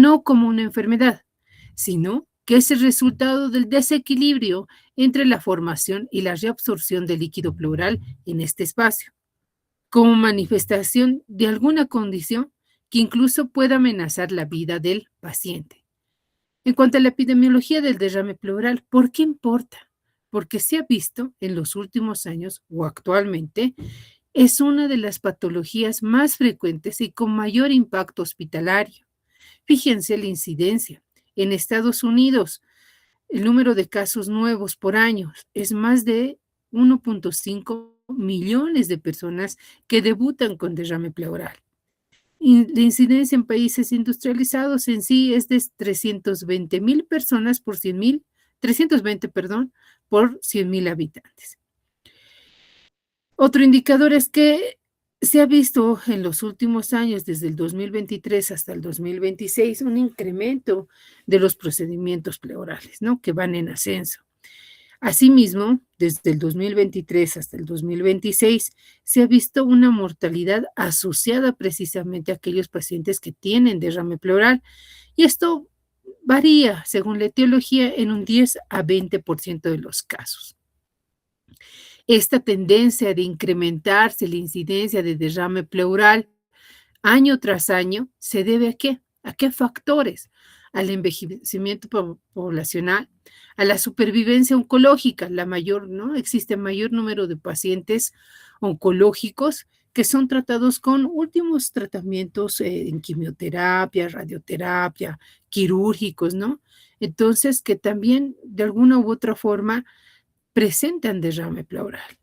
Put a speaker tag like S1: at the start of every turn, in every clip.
S1: no como una enfermedad, sino que es el resultado del desequilibrio entre la formación y la reabsorción del líquido pleural en este espacio, como manifestación de alguna condición que incluso pueda amenazar la vida del paciente. En cuanto a la epidemiología del derrame pleural, ¿por qué importa? Porque se ha visto en los últimos años o actualmente es una de las patologías más frecuentes y con mayor impacto hospitalario. Fíjense la incidencia. En Estados Unidos, el número de casos nuevos por año es más de 1.5 millones de personas que debutan con derrame pleural. Y la incidencia en países industrializados en sí es de 320,000 personas por 100,000, 320, perdón, por 100,000 habitantes. Otro indicador es que se ha visto en los últimos años, desde el 2023 hasta el 2026, un incremento de los procedimientos pleurales, ¿no? Que van en ascenso. Asimismo, desde el 2023 hasta el 2026, se ha visto una mortalidad asociada precisamente a aquellos pacientes que tienen derrame pleural, y esto varía, según la etiología, en un 10 a 20% de los casos. Esta tendencia de incrementarse la incidencia de derrame pleural año tras año se debe ¿a qué? ¿A qué factores? Al envejecimiento poblacional, a la supervivencia oncológica, la mayor, ¿no? Existe mayor número de pacientes oncológicos que son tratados con últimos tratamientos en quimioterapia, radioterapia, quirúrgicos, ¿no? Entonces, que también de alguna u otra forma presentan derrame pleural.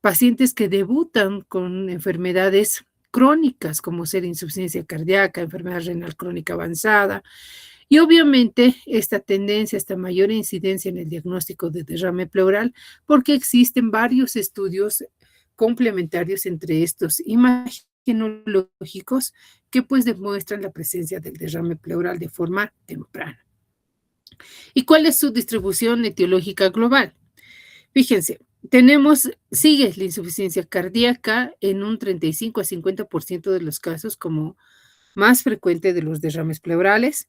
S1: Pacientes que debutan con enfermedades crónicas, como ser insuficiencia cardíaca, enfermedad renal crónica avanzada, y obviamente esta tendencia, esta mayor incidencia en el diagnóstico de derrame pleural, porque existen varios estudios complementarios entre estos imagenológicos que pues demuestran la presencia del derrame pleural de forma temprana. ¿Y cuál es su distribución etiológica global? Fíjense, sigue la insuficiencia cardíaca en un 35 a 50% de los casos como más frecuente de los derrames pleurales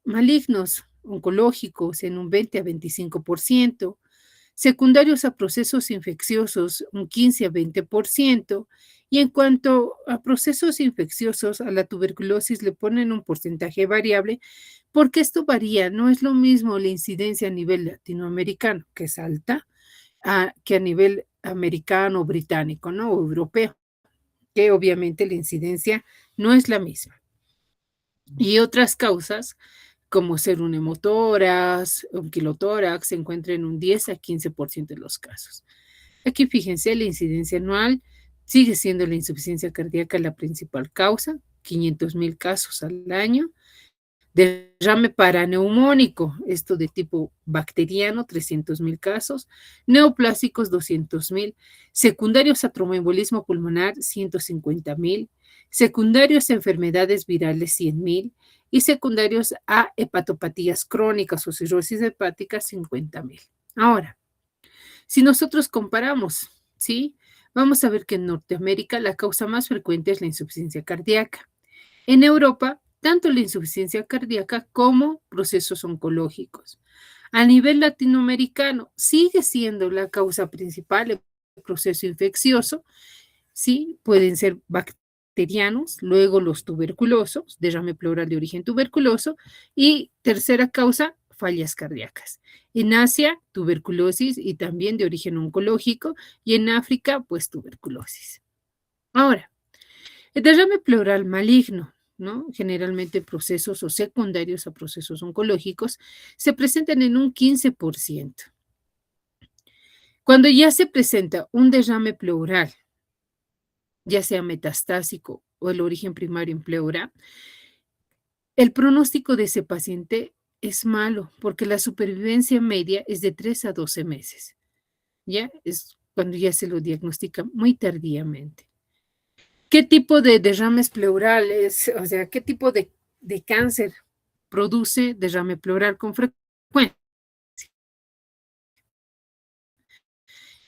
S1: malignos, oncológicos en un 20 a 25%, secundarios a procesos infecciosos un 15 a 20%, y en cuanto a procesos infecciosos, a la tuberculosis le ponen un porcentaje variable porque esto varía, no es lo mismo la incidencia a nivel latinoamericano, que es alta, que a nivel americano, británico, ¿no? O europeo, que obviamente la incidencia no es la misma. Y otras causas, como ser un hemotórax, un quilotórax, se encuentra en un 10 a 15% de los casos. Aquí fíjense, la incidencia anual sigue siendo la insuficiencia cardíaca la principal causa, 500,000 casos al año. Derrame paraneumónico, esto de tipo bacteriano, 300,000 casos. Neoplásicos, 200,000. Secundarios a tromboembolismo pulmonar, 150,000. Secundarios a enfermedades virales, 100,000. Y secundarios a hepatopatías crónicas o cirrosis hepática, 50,000. Ahora, si nosotros comparamos, ¿sí? Vamos a ver que en Norteamérica la causa más frecuente es la insuficiencia cardíaca. En Europa, tanto la insuficiencia cardíaca como procesos oncológicos. A nivel latinoamericano, sigue siendo la causa principal el proceso infeccioso, ¿sí? Pueden ser bacterianos, luego los tuberculosos, derrame pleural de origen tuberculoso, y tercera causa, fallas cardíacas. En Asia, tuberculosis y también de origen oncológico, y en África, pues tuberculosis. Ahora, el derrame pleural maligno, ¿no? Generalmente procesos o secundarios a procesos oncológicos, se presentan en un 15%. Cuando ya se presenta un derrame pleural, ya sea metastásico o el origen primario en pleura, el pronóstico de ese paciente es malo porque la supervivencia media es de 3 a 12 meses. ¿Ya? Es cuando ya se lo diagnostica muy tardíamente. ¿Qué tipo de derrames pleurales, o sea, qué tipo de cáncer produce derrame pleural con frecuencia?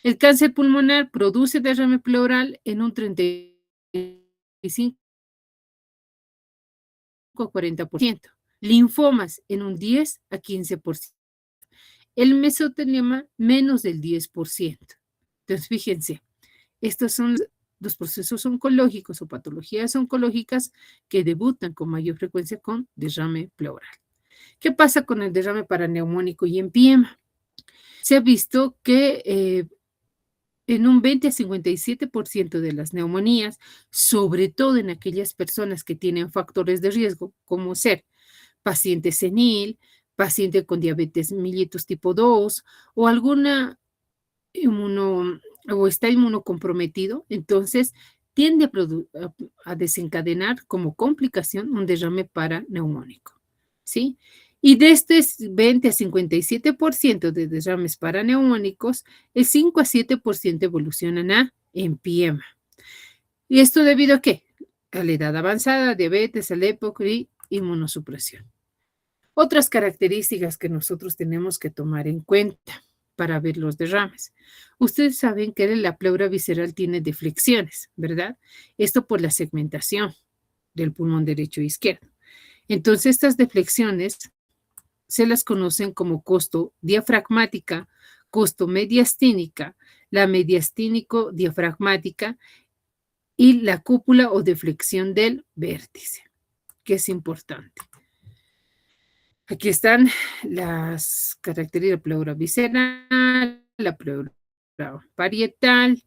S1: El cáncer pulmonar produce derrame pleural en un 35 a 40%, linfomas en un 10 a 15%, el mesotelioma menos del 10%. Entonces, fíjense, estos son los procesos oncológicos o patologías oncológicas que debutan con mayor frecuencia con derrame pleural. ¿Qué pasa con el derrame paraneumónico y empiema? Se ha visto que en un 20 a 57% de las neumonías, sobre todo en aquellas personas que tienen factores de riesgo, como ser paciente senil, paciente con diabetes mellitus tipo 2 o alguna inmuno o está inmunocomprometido, entonces tiende a desencadenar como complicación un derrame paraneumónico, ¿sí? Y de este 20 a 57% de derrames paraneumónicos, el 5 a 7% evolucionan a empiema. ¿Y esto debido a qué? A la edad avanzada, diabetes, a la época y inmunosupresión. Otras características que nosotros tenemos que tomar en cuenta para ver los derrames. Ustedes saben que la pleura visceral tiene deflexiones, ¿verdad? Esto por la segmentación del pulmón derecho e izquierdo. Entonces, estas deflexiones se las conocen como costo diafragmática, costo mediastínica, la mediastínico-diafragmática y la cúpula o deflexión del vértice, que es importante. Aquí están las características de la pleura visceral, la pleura parietal,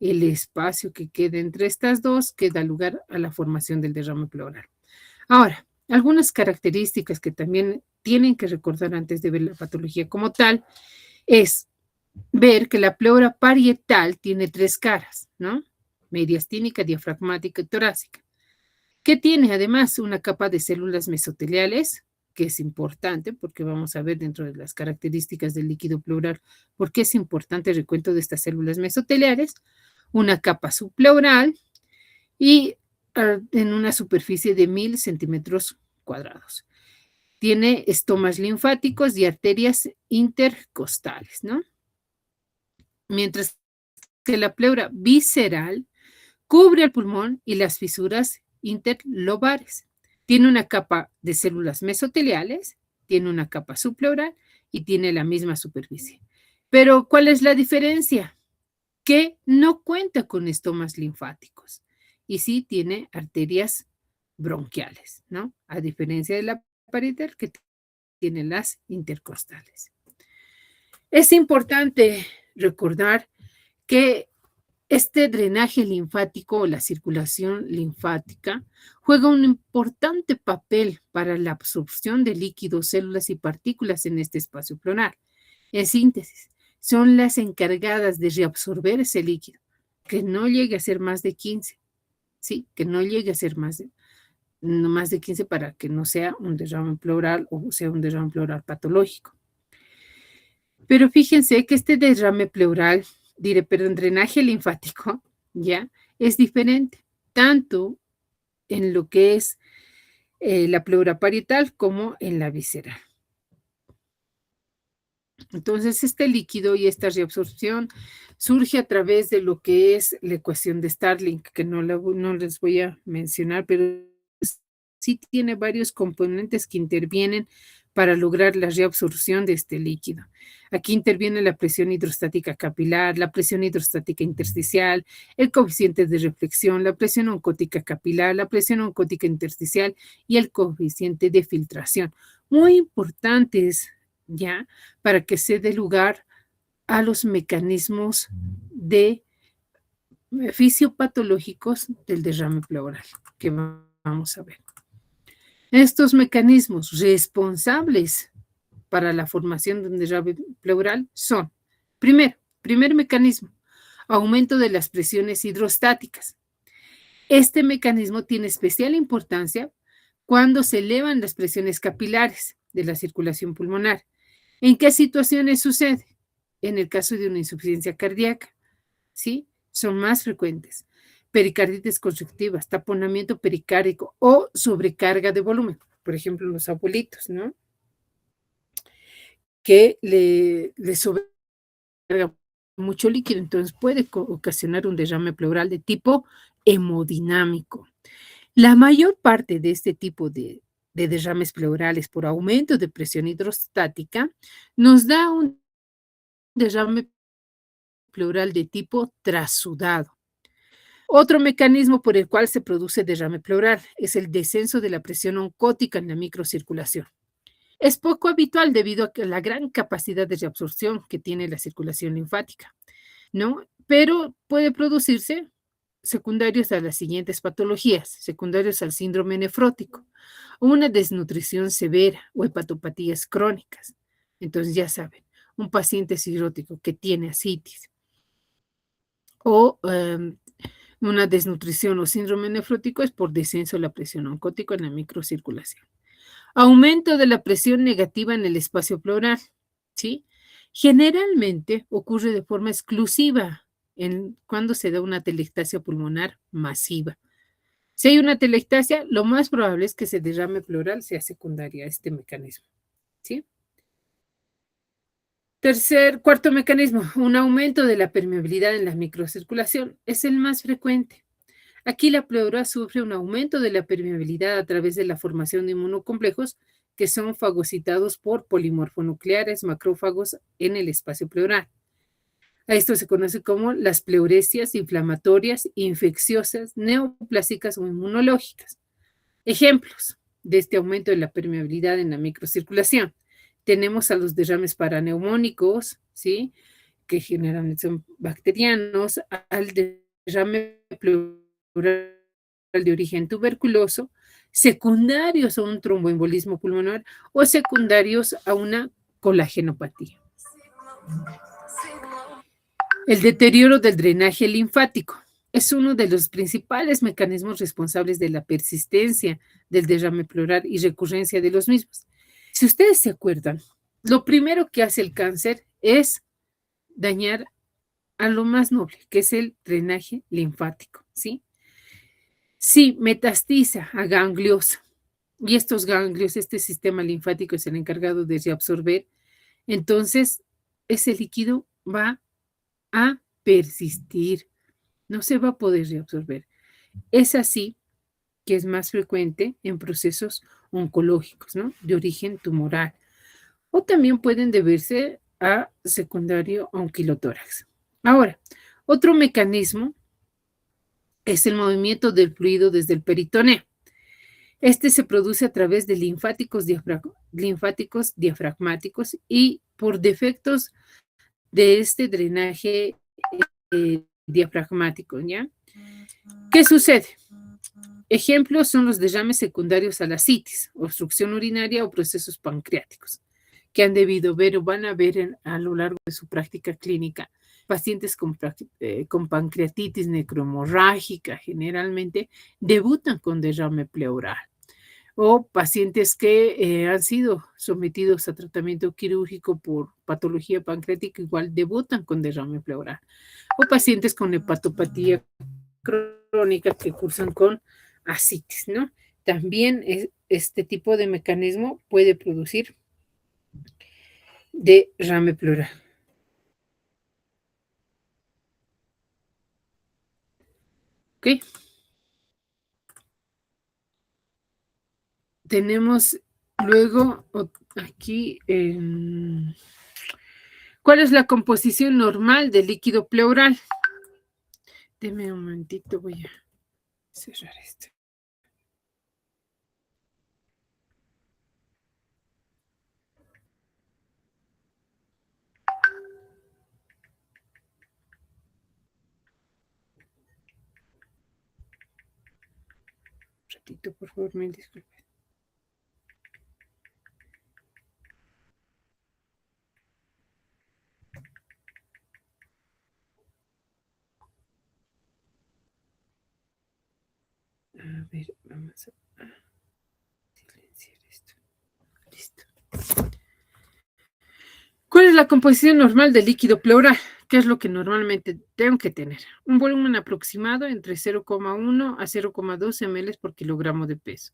S1: el espacio que queda entre estas dos que da lugar a la formación del derrame pleural. Ahora, algunas características que también tienen que recordar antes de ver la patología como tal es ver que la pleura parietal tiene tres caras, ¿no? Mediastínica, diafragmática y torácica, que tiene además una capa de células mesoteliales, que es importante porque vamos a ver dentro de las características del líquido pleural por qué es importante el recuento de estas células mesoteliales, una capa subpleural y en una superficie de 1000 centímetros cuadrados. Tiene estomas linfáticos y arterias intercostales, ¿no? Mientras que la pleura visceral cubre el pulmón y las fisuras interlobares. Tiene una capa de células mesoteliales, tiene una capa subpleural y tiene la misma superficie. Pero, ¿cuál es la diferencia? Que no cuenta con estomas linfáticos y sí tiene arterias bronquiales, ¿no? A diferencia de la parietal que tiene las intercostales. Es importante recordar que este drenaje linfático o la circulación linfática juega un importante papel para la absorción de líquidos, células y partículas en este espacio pleural. En síntesis, son las encargadas de reabsorber ese líquido, que no llegue a ser más de 15, ¿sí? Que no llegue a ser más de 15 para que no sea un derrame pleural o sea un derrame pleural patológico. Pero fíjense que este derrame pleural, drenaje linfático, ¿ya? Es diferente, tanto en lo que es la pleura parietal como en la visceral. Entonces, este líquido y esta reabsorción surge a través de lo que es la ecuación de Starling, que no les voy a mencionar, pero sí tiene varios componentes que intervienen para lograr la reabsorción de este líquido. Aquí interviene la presión hidrostática capilar, la presión hidrostática intersticial, el coeficiente de reflexión, la presión oncótica capilar, la presión oncótica intersticial y el coeficiente de filtración. Muy importantes, ¿ya? Para que se dé lugar a los mecanismos de fisiopatológicos del derrame pleural que vamos a ver. Estos mecanismos responsables para la formación de un derrame pleural son, primer mecanismo, aumento de las presiones hidrostáticas. Este mecanismo tiene especial importancia cuando se elevan las presiones capilares de la circulación pulmonar. ¿En qué situaciones sucede? En el caso de una insuficiencia cardíaca, ¿sí? Son más frecuentes. Pericarditis constrictivas, taponamiento pericárdico o sobrecarga de volumen. Por ejemplo, los abuelitos, ¿no? Que le sobrecarga mucho líquido, entonces puede ocasionar un derrame pleural de tipo hemodinámico. La mayor parte de este tipo de de derrames pleurales por aumento de presión hidrostática, nos da un derrame pleural de tipo trasudado. Otro mecanismo por el cual se produce derrame pleural es el descenso de la presión oncótica en la microcirculación. Es poco habitual debido a la gran capacidad de reabsorción que tiene la circulación linfática, ¿no? Pero puede producirse secundarios a las siguientes patologías, secundarios al síndrome nefrótico, o una desnutrición severa o hepatopatías crónicas. Entonces, ya saben, un paciente cirrótico que tiene ascitis o una desnutrición o síndrome nefrótico es por descenso de la presión oncótica en la microcirculación. Aumento de la presión negativa en el espacio pleural, ¿sí? Generalmente ocurre de forma exclusiva cuando se da una atelectasia pulmonar masiva. Si hay una atelectasia, lo más probable es que ese derrame pleural sea secundaria a este mecanismo, ¿sí? Cuarto mecanismo, un aumento de la permeabilidad en la microcirculación es el más frecuente. Aquí la pleura sufre un aumento de la permeabilidad a través de la formación de inmunocomplejos que son fagocitados por polimorfonucleares macrófagos en el espacio pleural. A esto se conoce como las pleuresias inflamatorias, infecciosas, neoplásicas o inmunológicas. Ejemplos de este aumento de la permeabilidad en la microcirculación. Tenemos a los derrames paraneumónicos, ¿sí? Que generalmente son bacterianos, al derrame pleural de origen tuberculoso, secundarios a un tromboembolismo pulmonar o secundarios a una colagenopatía. El deterioro del drenaje linfático es uno de los principales mecanismos responsables de la persistencia del derrame pleural y recurrencia de los mismos. Si ustedes se acuerdan, lo primero que hace el cáncer es dañar a lo más noble, que es el drenaje linfático, ¿sí? Si metastiza a ganglios, y estos ganglios, este sistema linfático es el encargado de reabsorber, entonces ese líquido va a persistir, no se va a poder reabsorber. Es así que es más frecuente en procesos oncológicos, ¿no? De origen tumoral. O también pueden deberse a secundario onquilotórax. Ahora, otro mecanismo es el movimiento del fluido desde el peritoneo. Este se produce a través de linfáticos diafragmáticos y por defectos de este drenaje diafragmático, ¿ya? ¿Qué sucede? Ejemplos son los derrames secundarios a la citis, obstrucción urinaria o procesos pancreáticos, que han debido ver o van a ver a lo largo de su práctica clínica. Pacientes con pancreatitis necrohemorrágica generalmente debutan con derrame pleural. O pacientes que han sido sometidos a tratamiento quirúrgico por patología pancreática igual debutan con derrame pleural. O pacientes con hepatopatía crónica que cursan con ascitis, ¿no? También este tipo de mecanismo puede producir derrame pleural. ¿Ok? Tenemos luego aquí, ¿cuál es la composición normal del líquido pleural? Deme un momentito, voy a cerrar esto. Un ratito, por favor, me disculpen. A ver, vamos a silenciar esto. Listo. ¿Cuál es la composición normal del líquido pleural? ¿Qué es lo que normalmente tengo que tener? Un volumen aproximado entre 0,1 a 0,2 ml por kilogramo de peso.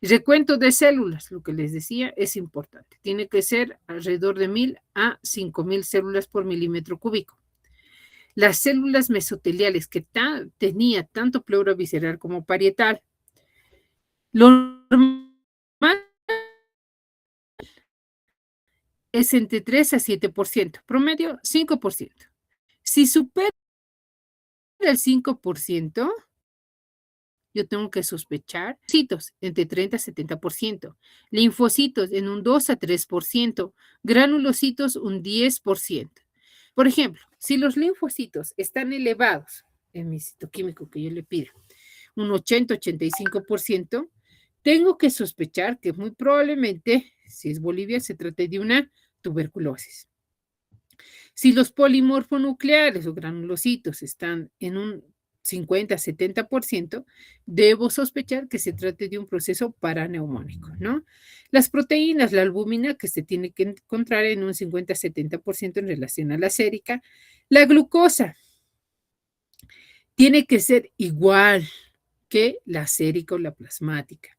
S1: Recuento de células, lo que les decía, es importante. Tiene que ser alrededor de 1,000 a 5,000 células por milímetro cúbico. Las células mesoteliales que tenía tanto pleura visceral como parietal, lo normal es entre 3 a 7%, promedio 5%. Si supera el 5%, yo tengo que sospechar citos entre 30 a 70%, linfocitos en un 2 a 3%, granulocitos un 10%. Por ejemplo, si los linfocitos están elevados en mi citoquímico que yo le pido, un 80-85%, tengo que sospechar que muy probablemente, si es Bolivia, se trate de una tuberculosis. Si los polimorfonucleares o granulocitos están en un 50-70%, debo sospechar que se trate de un proceso paraneumónico, ¿no? Las proteínas, la albúmina, que se tiene que encontrar en un 50-70% en relación a la sérica. La glucosa tiene que ser igual que la sérica o la plasmática.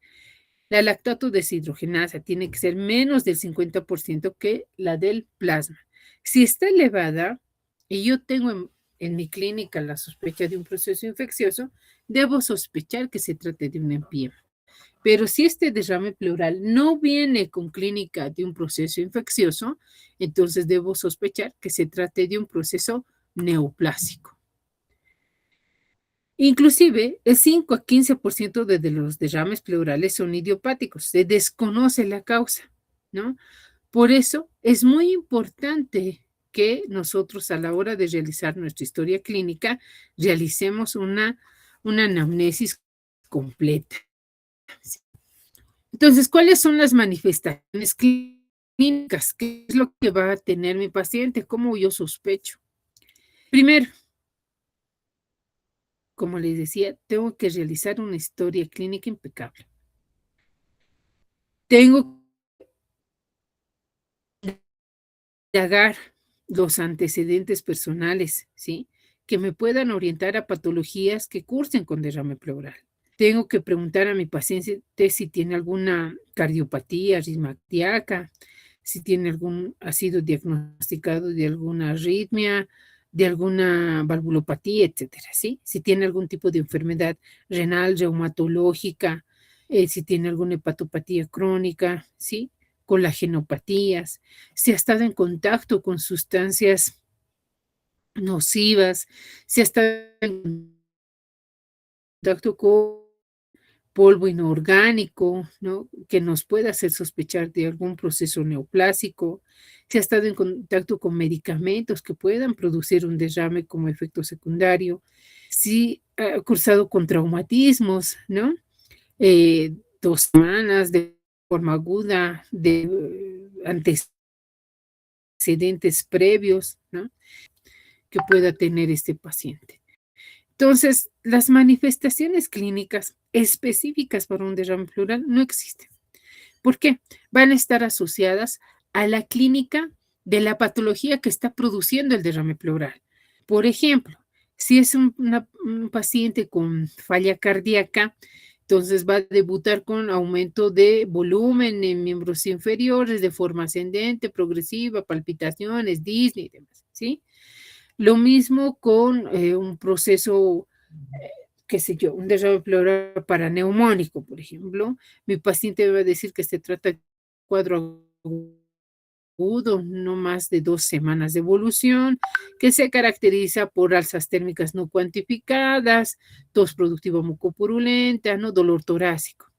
S1: La lactato deshidrogenasa tiene que ser menos del 50% que la del plasma. Si está elevada y yo tengo en mi clínica la sospecha de un proceso infeccioso, debo sospechar que se trate de un empiema. Pero si este derrame pleural no viene con clínica de un proceso infeccioso, entonces debo sospechar que se trate de un proceso neoplásico. Inclusive, el 5 a 15% de los derrames pleurales son idiopáticos, se desconoce la causa, ¿no? Por eso es muy importante que nosotros a la hora de realizar nuestra historia clínica realicemos una anamnesis completa. Entonces, ¿cuáles son las manifestaciones clínicas? ¿Qué es lo que va a tener mi paciente? ¿Cómo yo sospecho? Primero, como les decía, tengo que realizar una historia clínica impecable. Tengo que indagar los antecedentes personales, ¿sí? Que me puedan orientar a patologías que cursen con derrame pleural. Tengo que preguntar a mi paciente si tiene alguna cardiopatía, arritmia cardíaca, si ha sido diagnosticado de alguna arritmia, de alguna valvulopatía, etcétera, ¿sí? Si tiene algún tipo de enfermedad renal, reumatológica, si tiene alguna hepatopatía crónica, ¿sí? Colagenopatías, si ha estado en contacto con sustancias nocivas, si ha estado en contacto con polvo inorgánico, ¿no? Que nos pueda hacer sospechar de algún proceso neoplásico, si ha estado en contacto con medicamentos que puedan producir un derrame como efecto secundario, si ha cursado con traumatismos, ¿no? 2 semanas de forma aguda, de antecedentes previos, ¿no? Que pueda tener este paciente. Entonces, las manifestaciones clínicas específicas para un derrame pleural no existen. ¿Por qué? Van a estar asociadas a la clínica de la patología que está produciendo el derrame pleural. Por ejemplo, si es un paciente con falla cardíaca, entonces va a debutar con aumento de volumen en miembros inferiores de forma ascendente, progresiva, palpitaciones, disney y demás, ¿sí? Lo mismo con un proceso, qué sé yo, un derrame pleural paraneumónico, por ejemplo. Mi paciente va a decir que se trata de cuadro agudo, no más de 2 semanas de evolución, que se caracteriza por alzas térmicas no cuantificadas, tos productiva mucopurulenta, ¿no? Dolor torácico.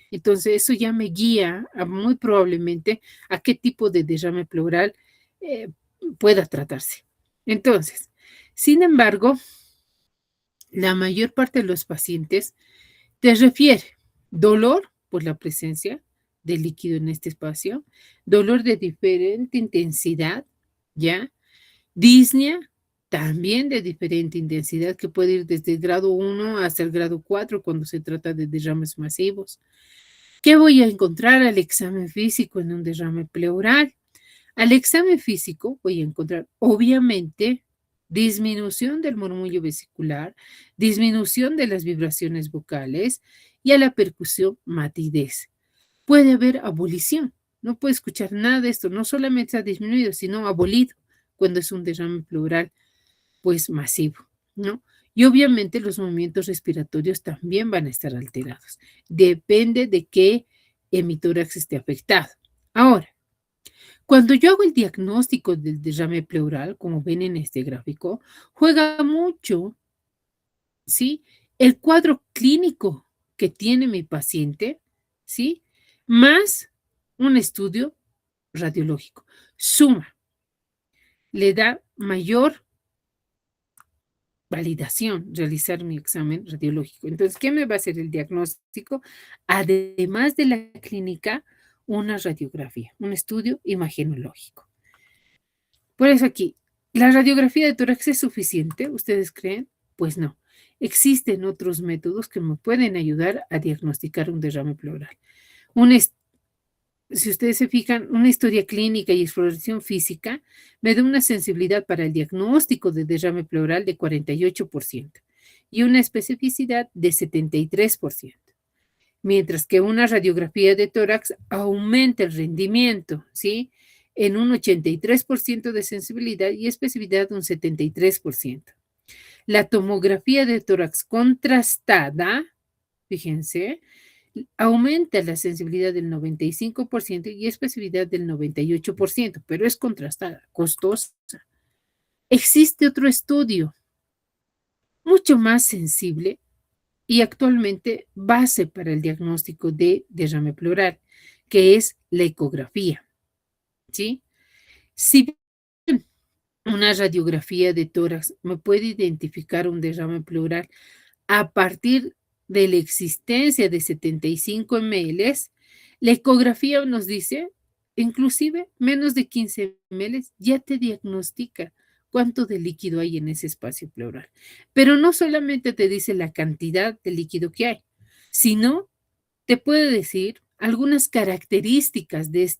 S1: Entonces, eso ya me guía muy probablemente a qué tipo de derrame pleural eh, pueda tratarse. Entonces, sin embargo, la mayor parte de los pacientes te refiere dolor por la presencia de líquido en este espacio, dolor de diferente intensidad, ¿ya? Disnea, también de diferente intensidad, que puede ir desde el grado 1 hasta el grado 4 cuando se trata de derrames masivos. ¿Qué voy a encontrar al examen físico en un derrame pleural? Al examen físico voy a encontrar, obviamente, disminución del murmullo vesicular, disminución de las vibraciones vocales y a la percusión matidez. Puede haber abolición. No puede escuchar nada de esto. No solamente ha disminuido, sino abolido cuando es un derrame pleural, pues masivo, ¿no? Y obviamente los movimientos respiratorios también van a estar alterados. Depende de qué hemitórax esté afectado. Ahora, Cuando yo hago el diagnóstico del derrame pleural, como ven en este gráfico, juega mucho, ¿sí? El cuadro clínico que tiene mi paciente, ¿sí? Más un estudio radiológico. Suma, le da mayor validación realizar mi examen radiológico. Entonces, ¿qué me va a hacer el diagnóstico? Además de la clínica, una radiografía, un estudio imagenológico. Por eso aquí, ¿la radiografía de tórax es suficiente? ¿Ustedes creen? Pues no. Existen otros métodos que me pueden ayudar a diagnosticar un derrame pleural. Un si ustedes se fijan, una historia clínica y exploración física me da una sensibilidad para el diagnóstico de derrame pleural de 48% y una especificidad de 73%, mientras que una radiografía de tórax aumenta el rendimiento, ¿sí? En un 83% de sensibilidad y especificidad de un 73%. La tomografía de tórax contrastada, fíjense, aumenta la sensibilidad del 95% y especificidad del 98%, pero es contrastada, costosa. Existe otro estudio mucho más sensible y actualmente base para el diagnóstico de derrame pleural, que es la ecografía, ¿sí? Si una radiografía de tórax me puede identificar un derrame pleural a partir de la existencia de 75 ml, la ecografía nos dice, inclusive menos de 15 ml ya te diagnostica cuánto de líquido hay en ese espacio pleural. Pero no solamente te dice la cantidad de líquido que hay, sino te puede decir algunas características de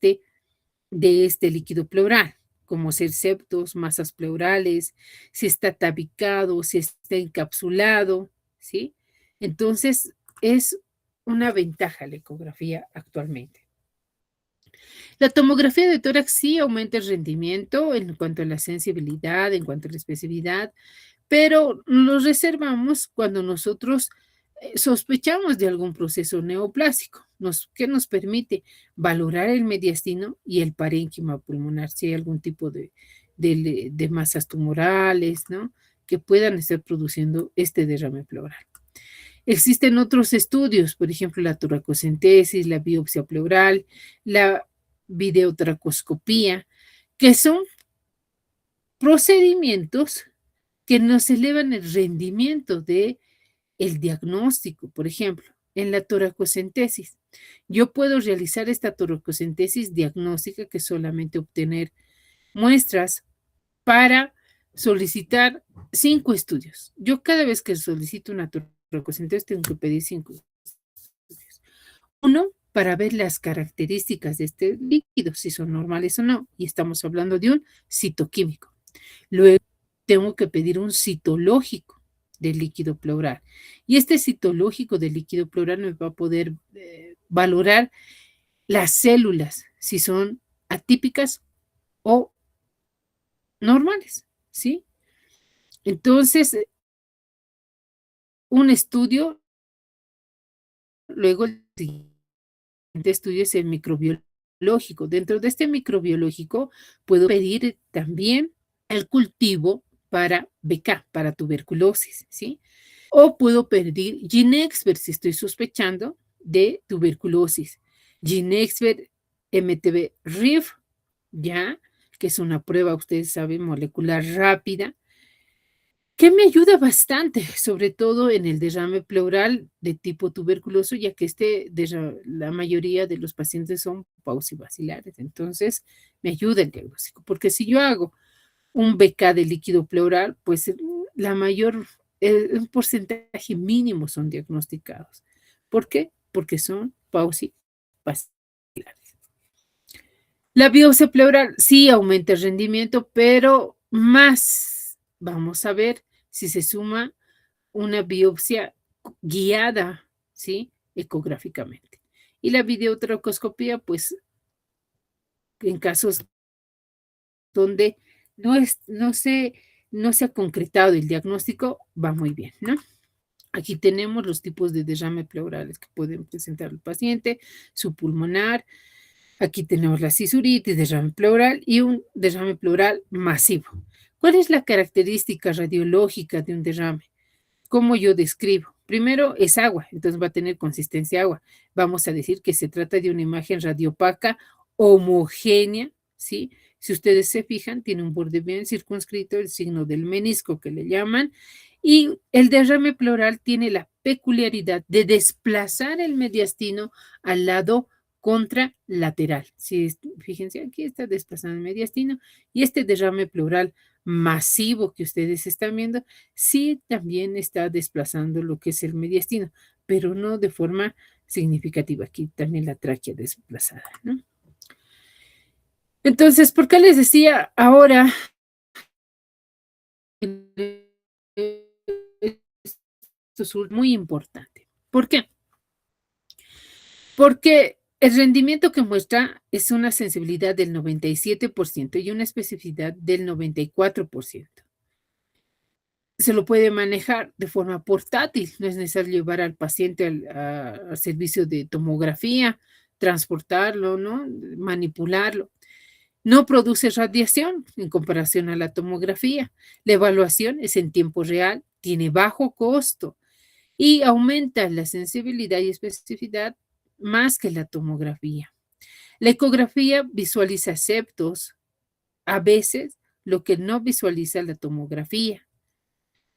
S1: este líquido pleural, como ser septos, masas pleurales, si está tabicado, si está encapsulado, ¿sí? Entonces, es una ventaja la ecografía actualmente. La tomografía de tórax sí aumenta el rendimiento en cuanto a la sensibilidad, en cuanto a la especificidad, pero lo reservamos cuando nosotros sospechamos de algún proceso neoplásico, que nos permite valorar el mediastino y el parénquima pulmonar, si hay algún tipo de masas tumorales, ¿no? Que puedan estar produciendo este derrame pleural. Existen otros estudios, por ejemplo, la toracocentesis, la biopsia pleural, la videotracoscopía, que son procedimientos que nos elevan el rendimiento de el diagnóstico. Por ejemplo, en la toracocentesis, yo puedo realizar esta toracocentesis diagnóstica, que es solamente obtener muestras para solicitar 5 estudios. Yo cada vez que solicito una toracocentesis tengo que pedir 5 estudios. Uno, para ver las características de este líquido, si son normales o no, y estamos hablando de un citoquímico. Luego, tengo que pedir un citológico del líquido pleural. Y este citológico del líquido pleural me va a poder valorar las células, si son atípicas o normales, ¿sí? Entonces, un estudio, luego el siguiente estudio es el microbiológico. Dentro de este microbiológico puedo pedir también el cultivo para BK, para tuberculosis, ¿sí? O puedo pedir GeneXpert si estoy sospechando de tuberculosis. GeneXpert MTB-RIF, ya, que es una prueba, ustedes saben, molecular rápida, que me ayuda bastante, sobre todo en el derrame pleural de tipo tuberculoso, ya que la mayoría de los pacientes son paucibacilares. Entonces, me ayuda el diagnóstico, porque si yo hago un BK de líquido pleural, pues un porcentaje mínimo son diagnosticados. ¿Por qué? Porque son paucibacilares. La biopsia pleural sí aumenta el rendimiento, pero más vamos a ver si se suma una biopsia guiada, ¿sí? Ecográficamente. Y la videotracoscopía, pues, en casos donde no se ha concretado el diagnóstico, va muy bien, ¿no? Aquí tenemos los tipos de derrame pleurales que pueden presentar el paciente, su pulmonar, Aquí tenemos la cisuritis, derrame pleural y un derrame pleural masivo. ¿Cuál es la característica radiológica de un derrame? ¿Cómo yo describo? Primero es agua, entonces va a tener consistencia agua. Vamos a decir que se trata de una imagen radiopaca homogénea, ¿sí? Si ustedes se fijan, tiene un borde bien circunscrito, el signo del menisco que le llaman, y el derrame pleural tiene la peculiaridad de desplazar el mediastino al lado contralateral. Si, fíjense, aquí está desplazando el mediastino y este derrame pleural masivo que ustedes están viendo, sí también está desplazando lo que es el mediastino, pero no de forma significativa. Aquí también la tráquea desplazada, ¿no? Entonces, ¿por qué les decía ahora? Esto es muy importante. ¿Por qué? Porque el rendimiento que muestra es una sensibilidad del 97% y una especificidad del 94%. Se lo puede manejar de forma portátil, no es necesario llevar al paciente al servicio de tomografía, transportarlo, ¿no? Manipularlo. No produce radiación en comparación a la tomografía. La evaluación es en tiempo real, tiene bajo costo y aumenta la sensibilidad y especificidad más que la tomografía. La ecografía visualiza septos, a veces lo que no visualiza la tomografía.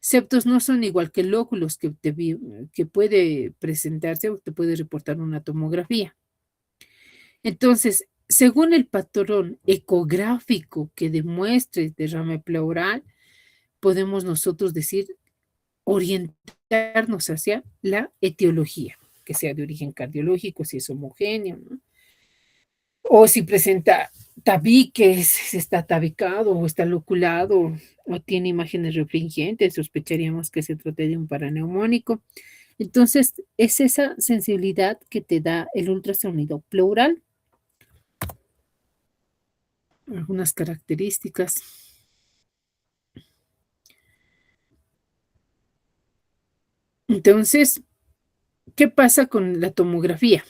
S1: Septos no son igual que lóculos que puede presentarse o te puede reportar una tomografía. Entonces, según el patrón ecográfico que demuestre derrame pleural, podemos nosotros decir, orientarnos hacia la etiología, que sea de origen cardiológico, si es homogéneo, ¿no? O si presenta tabiques, si está tabicado o está loculado o tiene imágenes refringentes, sospecharíamos que se trata de un paraneumónico. Entonces, es esa sensibilidad que te da el ultrasonido pleural. Algunas características. Entonces, ¿qué pasa con la tomografía?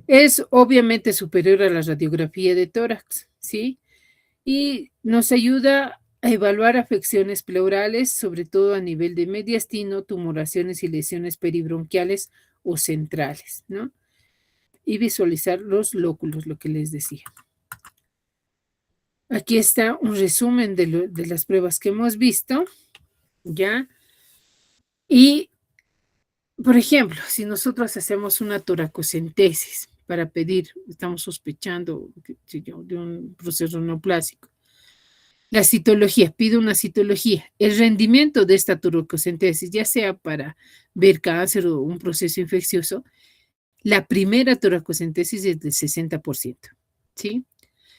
S1: Es obviamente superior a la radiografía de tórax, ¿sí? Y nos ayuda a evaluar afecciones pleurales, sobre todo a nivel de mediastino, tumoraciones y lesiones peribronquiales o centrales, ¿no? Y visualizar los lóculos, lo que les decía. Aquí está un resumen de las pruebas que hemos visto, ¿ya? Y, por ejemplo, si nosotros hacemos una toracocentesis para pedir, estamos sospechando de un proceso neoplásico, la citología, pido una citología. El rendimiento de esta toracocentesis, ya sea para ver cáncer o un proceso infeccioso, la primera toracocentesis es del 60%, ¿sí?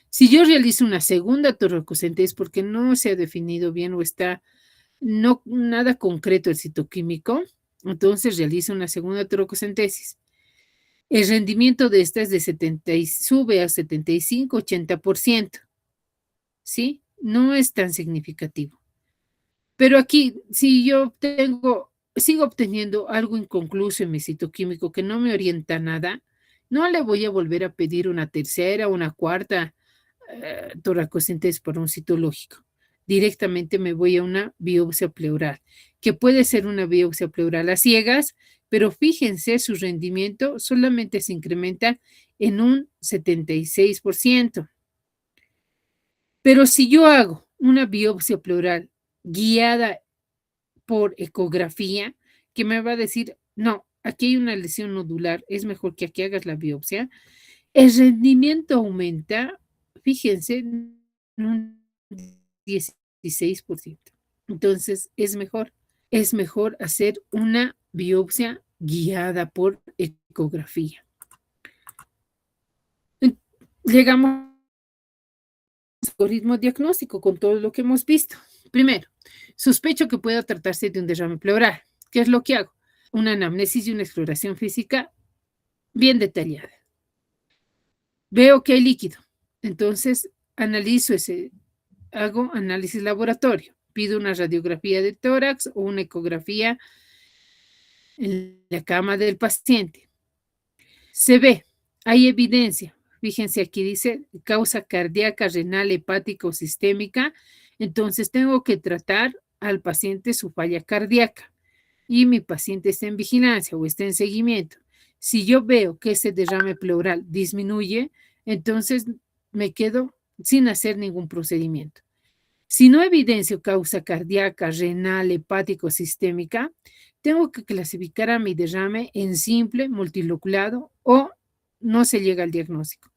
S1: Si yo realizo una segunda toracocentesis porque no se ha definido bien o está no nada concreto el citoquímico, entonces realizo una segunda toracocentesis. El rendimiento de esta es de 70 y sube a 75-80%, ¿sí? No es tan significativo. Pero aquí, si yo sigo obteniendo algo inconcluso en mi citoquímico que no me orienta a nada, no le voy a volver a pedir una tercera, una cuarta toracocentesis por un citológico. Directamente me voy a una biopsia pleural, que puede ser una biopsia pleural a ciegas, pero fíjense, su rendimiento solamente se incrementa en un 76%. Pero si yo hago una biopsia pleural guiada por ecografía, que me va a decir, no, aquí hay una lesión nodular, es mejor que aquí hagas la biopsia, el rendimiento aumenta, fíjense, en un 16%. Entonces, es mejor hacer una biopsia guiada por ecografía. Llegamos al algoritmo diagnóstico con todo lo que hemos visto. Primero, sospecho que pueda tratarse de un derrame pleural. ¿Qué es lo que hago? Una anamnesis y una exploración física bien detallada. Veo que hay líquido, entonces analizo hago análisis laboratorio, pido una radiografía de tórax o una ecografía en la cama del paciente. Se ve hay evidencia. Fíjense, aquí dice causa cardíaca, renal, hepática o sistémica. Entonces tengo que tratar al paciente su falla cardíaca y mi paciente está en vigilancia o está en seguimiento. Si yo veo que ese derrame pleural disminuye, entonces me quedo sin hacer ningún procedimiento. Si no evidencio causa cardíaca, renal, hepático, sistémica, tengo que clasificar a mi derrame en simple, multiloculado o no se llega al diagnóstico.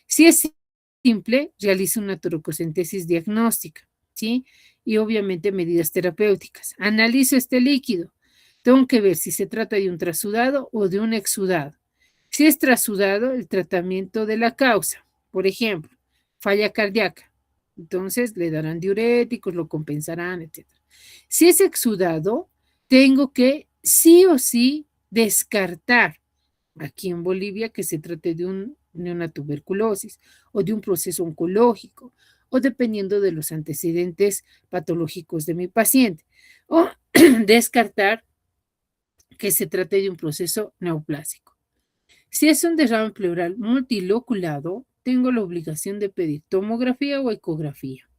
S1: Si es simple, realizo una toracocentesis diagnóstica, ¿sí? Y obviamente medidas terapéuticas. Analizo este líquido. Tengo que ver si se trata de un trasudado o de un exudado. Si es trasudado, el tratamiento de la causa. Por ejemplo, falla cardíaca. Entonces le darán diuréticos, lo compensarán, etc. Si es exudado, tengo que sí o sí descartar aquí en Bolivia que se trate de una tuberculosis o de un proceso oncológico o dependiendo de los antecedentes patológicos de mi paciente o descartar que se trate de un proceso neoplásico. Si es un derrame pleural multiloculado, tengo la obligación de pedir tomografía o ecografía.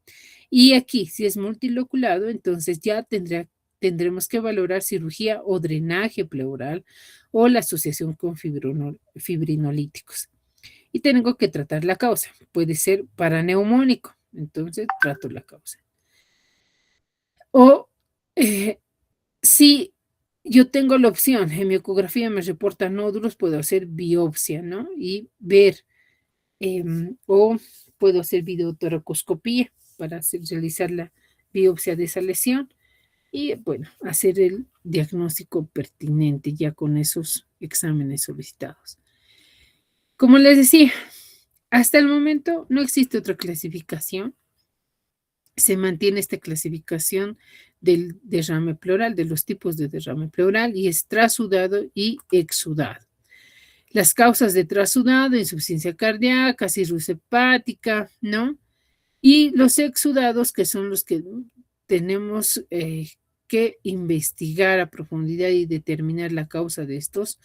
S1: Y aquí, si es multiloculado, entonces ya tendremos que valorar cirugía o drenaje pleural o la asociación con fibrinolíticos. Y tengo que tratar la causa. Puede ser paraneumónico, entonces trato la causa. O si yo tengo la opción, en mi ecografía me reporta nódulos, puedo hacer biopsia, ¿no? Y ver, o puedo hacer videotoracoscopía para realizar la biopsia de esa lesión y, bueno, hacer el diagnóstico pertinente ya con esos exámenes solicitados. Como les decía, hasta el momento no existe otra clasificación. Se mantiene esta clasificación del derrame pleural, de los tipos de derrame pleural, y es trasudado y exudado. Las causas de trasudado, insuficiencia cardíaca, cirrosis hepática, ¿no? Y los exudados, que son los que tenemos que investigar a profundidad y determinar la causa de estos,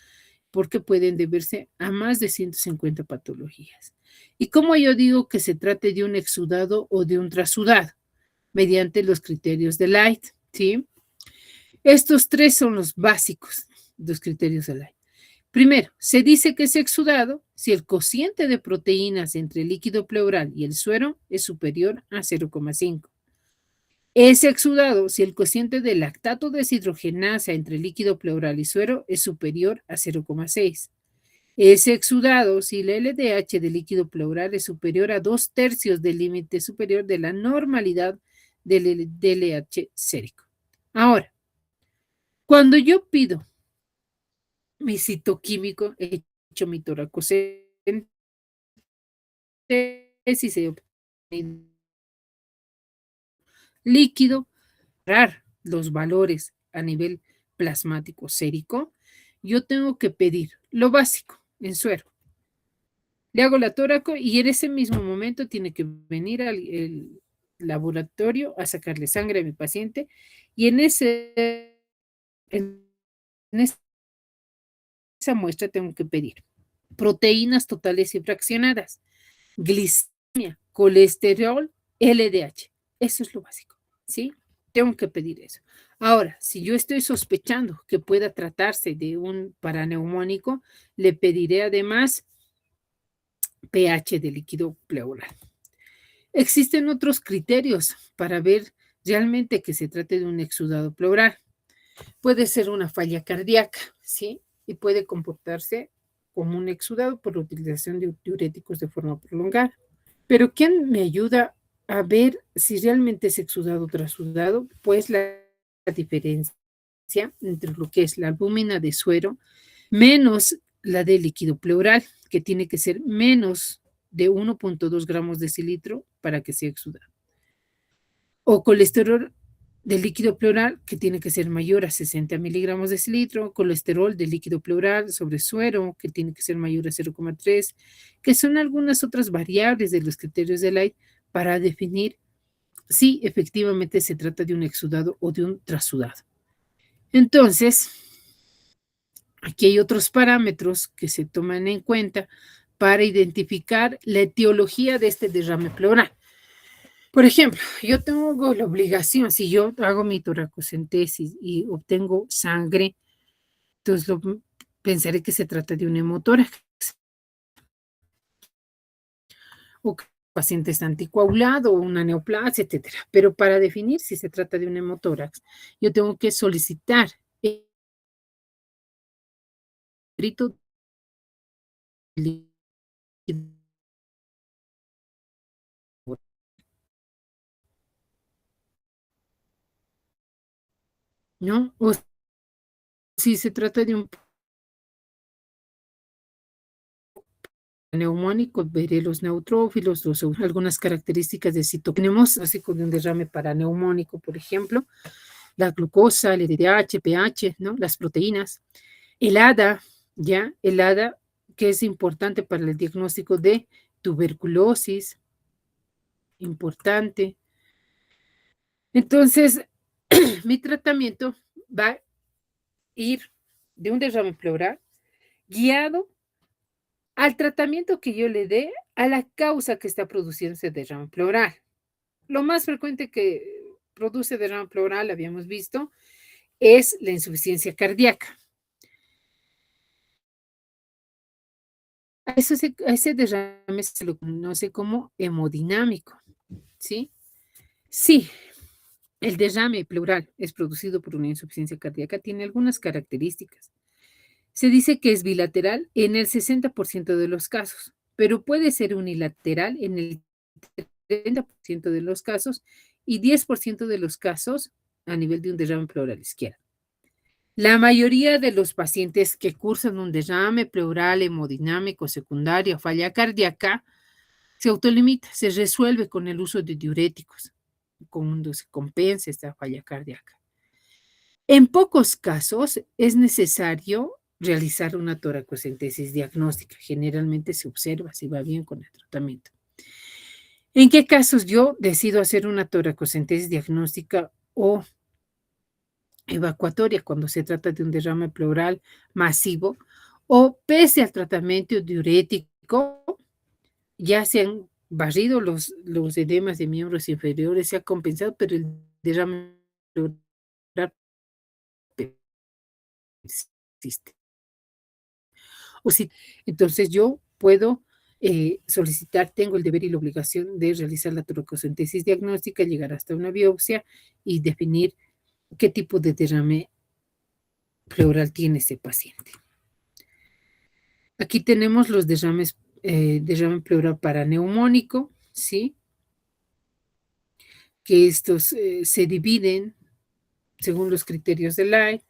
S1: porque pueden deberse a más de 150 patologías. ¿Y cómo yo digo que se trate de un exudado o de un trasudado? Mediante los criterios de Light, ¿sí? Estos tres son los básicos, los criterios de Light. Primero, se dice que es exudado si el cociente de proteínas entre el líquido pleural y el suero es superior a 0,5. Es exudado si el cociente de lactato deshidrogenasa entre el líquido pleural y suero es superior a 0,6. Es exudado si el LDH del líquido pleural es superior a 2/3 del límite superior de la normalidad del LDH sérico. Ahora, cuando yo pido mi citoquímico, he hecho mi toracocentesis, he obtenido líquido, los valores a nivel plasmático sérico, yo tengo que pedir lo básico en suero. Le hago la toraco y en ese mismo momento tiene que venir al laboratorio a sacarle sangre a mi paciente y en esa muestra tengo que pedir proteínas totales y fraccionadas, glicemia, colesterol, LDH. Eso es lo básico, ¿sí? Tengo que pedir eso. Ahora, si yo estoy sospechando que pueda tratarse de un paraneumónico, le pediré además pH de líquido pleural. Existen otros criterios para ver realmente que se trate de un exudado pleural. Puede ser una falla cardíaca, ¿sí? Y puede comportarse como un exudado por la utilización de diuréticos de forma prolongada. Pero ¿quién me ayuda a ver si realmente es exudado o trasudado? Pues la diferencia entre lo que es la albúmina de suero menos la de líquido pleural, que tiene que ser menos de 1,2 gramos de decilitro para que sea exudado. O colesterol del líquido pleural, que tiene que ser mayor a 60 miligramos de decilitro, colesterol del líquido pleural sobre suero, que tiene que ser mayor a 0,3, que son algunas otras variables de los criterios de Light para definir si efectivamente se trata de un exudado o de un trasudado. Entonces, aquí hay otros parámetros que se toman en cuenta para identificar la etiología de este derrame pleural. Por ejemplo, yo tengo la obligación, si yo hago mi toracocentesis y obtengo sangre, entonces pensaré que se trata de un hemotórax o que el paciente está anticoagulado o una neoplasia, etcétera. Pero para definir si se trata de un hemotórax, yo tengo que solicitar el grito líquido, ¿no? O si se trata de un neumónico, veré los neutrófilos, algunas características de tenemos así con un derrame paraneumónico, por ejemplo, la glucosa, el LDH, pH, ¿no? Las proteínas, el ADA, ¿ya? El ADA, que es importante para el diagnóstico de tuberculosis, importante. Entonces, mi tratamiento va a ir de un derrame pleural guiado al tratamiento que yo le dé a la causa que está produciendo ese derrame pleural. Lo más frecuente que produce derrame pleural, habíamos visto, es la insuficiencia cardíaca. A ese derrame se lo conoce como hemodinámico, ¿sí? Sí, el derrame pleural es producido por una insuficiencia cardíaca, tiene algunas características. Se dice que es bilateral en el 60% de los casos, pero puede ser unilateral en el 30% de los casos y 10% de los casos a nivel de un derrame pleural izquierdo. La mayoría de los pacientes que cursan un derrame pleural hemodinámico secundario a falla cardíaca se autolimita, se resuelve con el uso de diuréticos, cuando se compensa esta falla cardíaca. En pocos casos es necesario realizar una toracocentesis diagnóstica. Generalmente se observa si va bien con el tratamiento. ¿En qué casos yo decido hacer una toracocentesis diagnóstica o evacuatoria cuando se trata de un derrame pleural masivo o pese al tratamiento diurético ya se han barrido los edemas de miembros inferiores, se ha compensado, pero el derrame pleural persiste? O si, entonces yo puedo solicitar, tengo el deber y la obligación de realizar la toracocentesis diagnóstica, llegar hasta una biopsia y definir qué tipo de derrame pleural tiene ese paciente. Aquí tenemos los derrames, derrame pleural paraneumónico, ¿sí? Que estos se dividen según los criterios de Light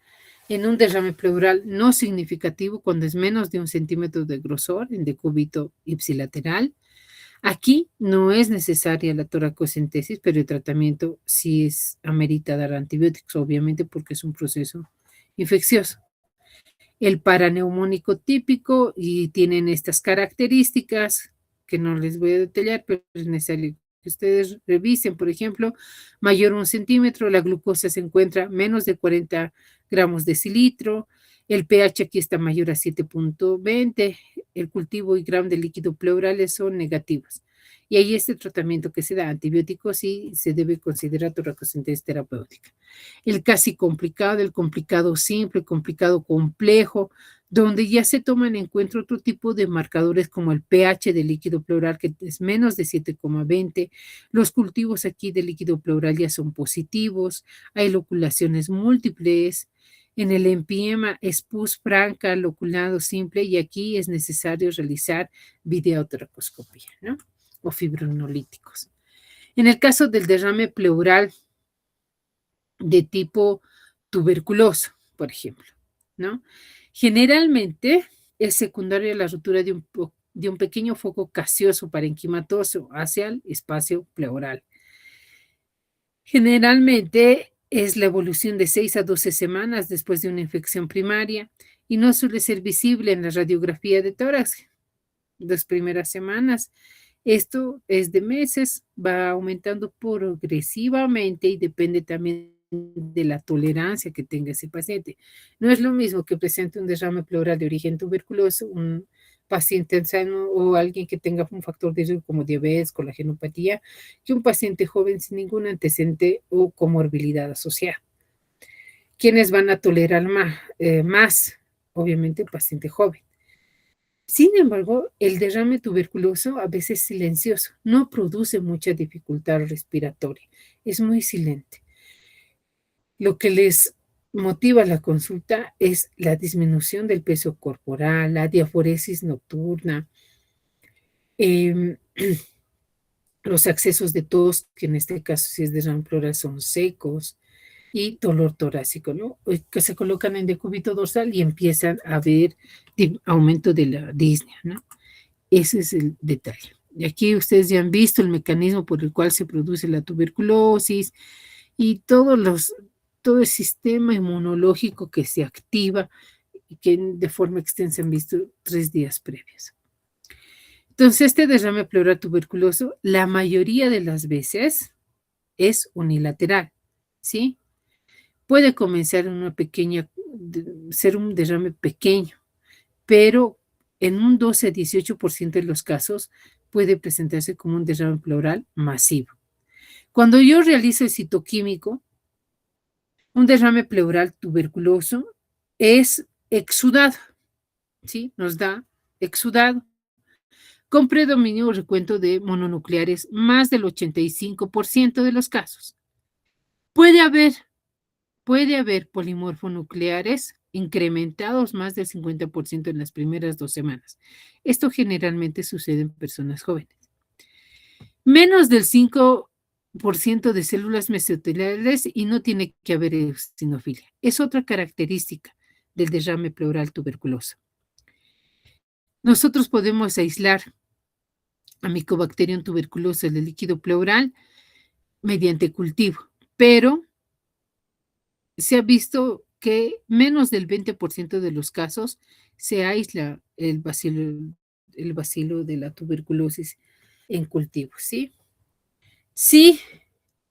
S1: en un derrame pleural no significativo cuando es menos de 1 centímetro de grosor en decúbito ipsilateral. Aquí no es necesaria la toracocentesis, pero el tratamiento sí es amerita dar antibióticos, obviamente porque es un proceso infeccioso. El paraneumónico típico y tienen estas características que no les voy a detallar, pero es necesario que ustedes revisen, por ejemplo, mayor a 1 centímetro, la glucosa se encuentra menos de 40 gramos decilitro, el pH aquí está mayor a 7.20, el cultivo y gramo de líquido pleurales son negativos. Y ahí este tratamiento que se da, antibióticos, sí se debe considerar toracocentesis terapéutica. El casi complicado, el complicado simple, el complicado complejo, donde ya se toman en cuenta otro tipo de marcadores como el pH del líquido pleural, que es menos de 7,20. Los cultivos aquí de líquido pleural ya son positivos, hay loculaciones múltiples. En el empiema es pus franca, loculado simple, y aquí es necesario realizar videotoracoscopía, ¿no? O fibrinolíticos. En el caso del derrame pleural de tipo tuberculoso, por ejemplo, ¿no? Generalmente es secundaria a la ruptura de un pequeño foco gaseoso parenquimatoso hacia el espacio pleural. Generalmente es la evolución de 6 a 12 semanas después de una infección primaria y no suele ser visible en la radiografía de tórax las primeras semanas. Esto es de meses, va aumentando progresivamente y depende también de la tolerancia que tenga ese paciente. No es lo mismo que presente un derrame pleural de origen tuberculoso, un paciente sano o alguien que tenga un factor de riesgo como diabetes, colagenopatía, que un paciente joven sin ningún antecedente o comorbilidad asociada. ¿Quiénes van a tolerar más? Obviamente el paciente joven. Sin embargo, el derrame tuberculoso a veces es silencioso, no produce mucha dificultad respiratoria, es muy silente. Lo que les motiva la consulta es la disminución del peso corporal, la diaforesis nocturna, eh, los accesos de tos, que en este caso si es derrame pleural son secos, y dolor torácico, ¿no? Que se colocan en decúbito dorsal y empiezan a ver aumento de la disnea, ¿no? Ese es el detalle. Y aquí ustedes ya han visto el mecanismo por el cual se produce la tuberculosis y todo el sistema inmunológico que se activa y que de forma extensa han visto 3 días previos. Entonces, este derrame pleural tuberculoso, la mayoría de las veces es unilateral, ¿sí? Puede comenzar ser un derrame pequeño, pero en un 12 a 18% de los casos puede presentarse como un derrame pleural masivo. Cuando yo realizo el citoquímico, un derrame pleural tuberculoso es exudado, ¿sí? Nos da exudado, con predominio o recuento de mononucleares más del 85% de los casos. Puede haber polimorfonucleares incrementados más del 50% en las primeras 2 semanas. Esto generalmente sucede en personas jóvenes. Menos del 5% de células mesoteliales y no tiene que haber eosinofilia. Es otra característica del derrame pleural tuberculoso. Nosotros podemos aislar a Mycobacterium tuberculosis del líquido pleural mediante cultivo, pero se ha visto que menos del 20% de los casos se aísla el bacilo de la tuberculosis en cultivo, ¿sí? Sí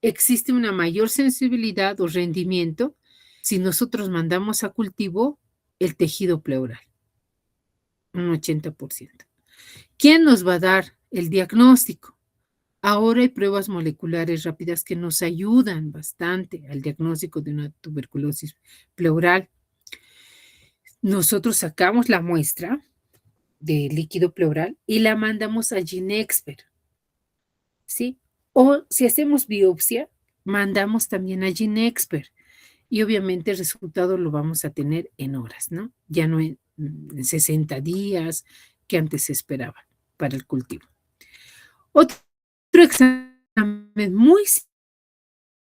S1: existe una mayor sensibilidad o rendimiento si nosotros mandamos a cultivo el tejido pleural, un 80%. ¿Quién nos va a dar el diagnóstico? Ahora hay pruebas moleculares rápidas que nos ayudan bastante al diagnóstico de una tuberculosis pleural. Nosotros sacamos la muestra de líquido pleural y la mandamos a GeneXpert, ¿sí? O si hacemos biopsia, mandamos también a GeneXpert y obviamente el resultado lo vamos a tener en horas, ¿no? Ya no en 60 días que antes se esperaba para el cultivo. Otro examen muy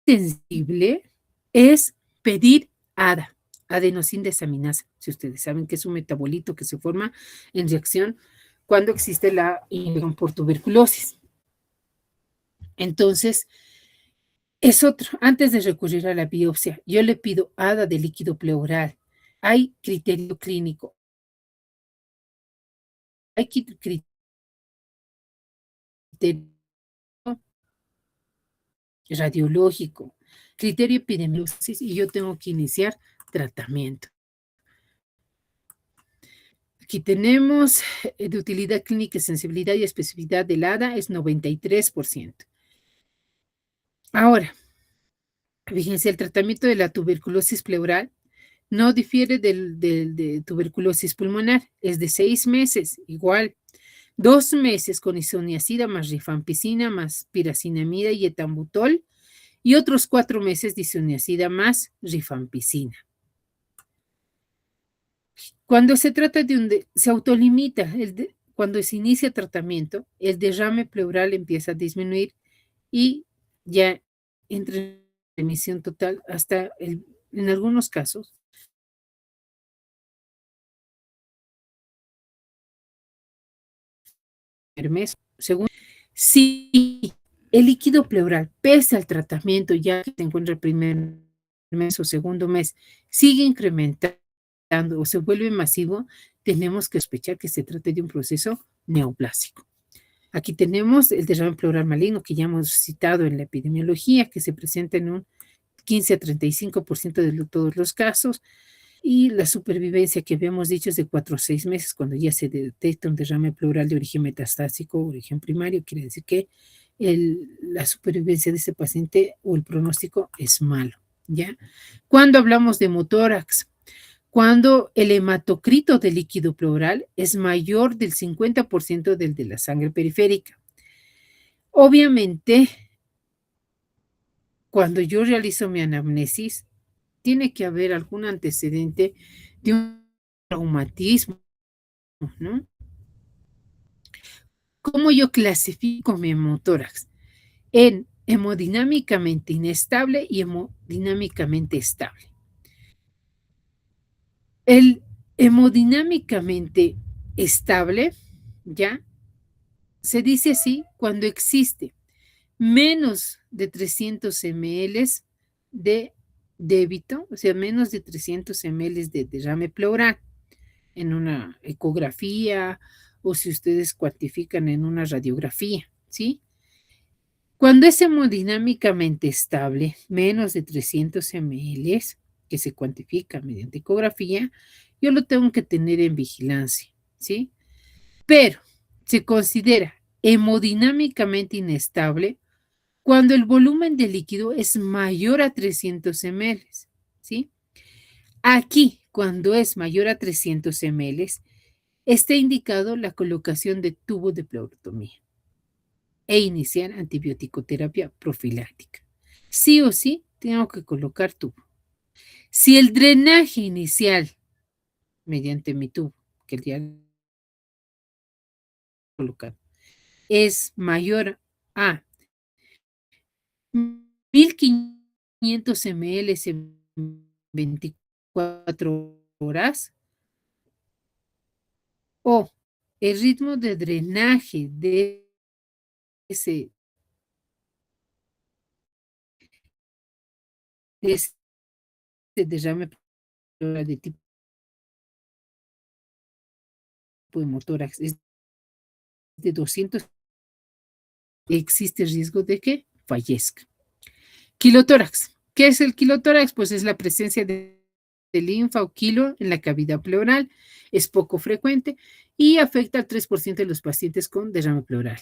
S1: sensible es pedir ADA, adenosina desaminasa, si ustedes saben que es un metabolito que se forma en reacción cuando existe la infección por tuberculosis. Entonces, es otro, antes de recurrir a la biopsia, yo le pido ADA de líquido pleural. Hay criterio clínico, hay criterio radiológico, criterio epidemiológico y yo tengo que iniciar tratamiento. Aquí tenemos de utilidad clínica, sensibilidad y especificidad del ADA es 93%. Ahora, fíjense, el tratamiento de la tuberculosis pleural no difiere de tuberculosis pulmonar, es de 6 meses, igual. 2 meses con isoniazida más rifampicina más piracinamida y etambutol y otros 4 meses de isoniazida más rifampicina. Cuando se trata se autolimita, cuando se inicia tratamiento, el derrame pleural empieza a disminuir y ya entra en remisión total hasta, en algunos casos, el mes. Según, si el líquido pleural, pese al tratamiento, ya que se encuentra el primer mes o segundo mes, sigue incrementando o se vuelve masivo, tenemos que sospechar que se trata de un proceso neoplásico. Aquí tenemos el derrame pleural maligno que ya hemos citado en la epidemiología, que se presenta en un 15 a 35% de todos los casos Y la supervivencia que habíamos dicho es de 4 a 6 meses cuando ya se detecta un derrame pleural de origen metastásico, origen primario, quiere decir que la supervivencia de ese paciente o el pronóstico es malo, ¿ya? Cuando hablamos de hemotórax, cuando el hematocrito del líquido pleural es mayor del 50% del de la sangre periférica. Obviamente, cuando yo realizo mi anamnesis, tiene que haber algún antecedente de un traumatismo, ¿no? ¿Cómo yo clasifico mi hemotórax? En hemodinámicamente inestable y hemodinámicamente estable. El hemodinámicamente estable, ¿ya? Se dice así cuando existe menos de 300 ml de débito, o sea, menos de 300 ml de derrame pleural en una ecografía o si ustedes cuantifican en una radiografía, ¿sí? Cuando es hemodinámicamente estable, menos de 300 ml, que se cuantifica mediante ecografía, yo lo tengo que tener en vigilancia, ¿sí? Pero se considera hemodinámicamente inestable cuando el volumen de líquido es mayor a 300 ml, ¿sí? Aquí, cuando es mayor a 300 ml, está indicado la colocación de tubo de pleurotomía e iniciar antibiótico-terapia profiláctica. Sí o sí, tengo que colocar tubo. Si el drenaje inicial mediante mi tubo, que el día colocar, es mayor a 1500 ml en 24 horas o el ritmo de drenaje de ese, de ese derrame de tipo hemotórax es de 200, existe riesgo de que fallezca. Quilotórax. ¿Qué es el quilotórax? Pues es la presencia de linfa o quilo en la cavidad pleural. Es poco frecuente y afecta al 3% de los pacientes con derrame pleural.